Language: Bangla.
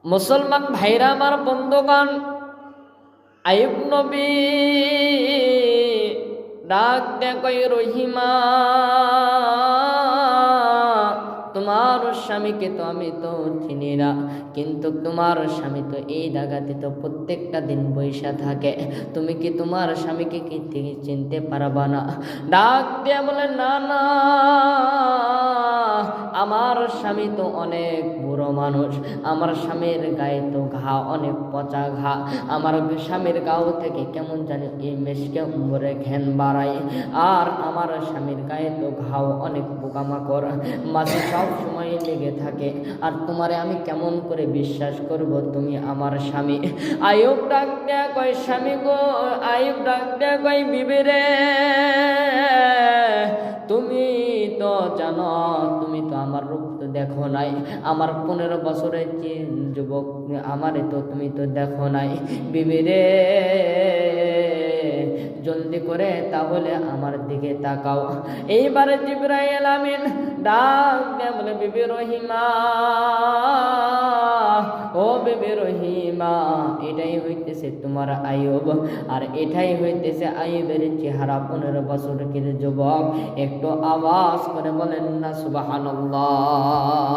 মুসলমান ভাইরা আমার বন্ধুগণ, আইয়ুব নবী ডাক দে কই রহিমা, তোমার স্বামীকে তো আমি তো চিনি না, কিন্তু তোমার স্বামী তো এই জায়গাতে তো প্রত্যেকটা দিন বৈশা থাকে, তুমি কি তোমার স্বামীকে কি চিনতে পারবা না? ডাক দিয়ে বলে না না, আমার স্বামী তো অনেক বুড়ো মানুষ, আমার স্বামীর গায়ে তো ঘা, অনেক পচা ঘা, আমার স্বামীর গাও থেকে কেমন জানি এই মেশকে উম্বরে ঘ্যান বাড়ায়, আর আমার স্বামীর গায়ে তো ঘাও অনেক পোকামাকড় মাঝে সব সময় লেগে থাকে, আর তোমারে আমি কেমন করে বিশ্বাস করব তুমি আমার স্বামী? আইয়ুব ডাক দেয়া কয় স্বামী গো, আইয়ুব ডাক দেয়া কয় বিবি রে, তুমি তো জানো, তুমি তো আমার রূপ তো দেখো নাই, আমার 15 বছরের যে যুবক, আমারে তো তুমি তো দেখো নাই, বিবি রে জলদি করে তাহলে আমার দিকে তাকাও। এইবারে জিবরাইল আমিন ডাক দিয়ে বলে বিবি রহিমা, ও বিবি রহিমা, এটাই হইতেছে তোমার আইয়ুব, আর এটাই হইতেছে আইয়ুবের চেহারা, 15 বছরের যুবক। একটু আওয়াজ করে বলেন না সুবহানাল্লাহ।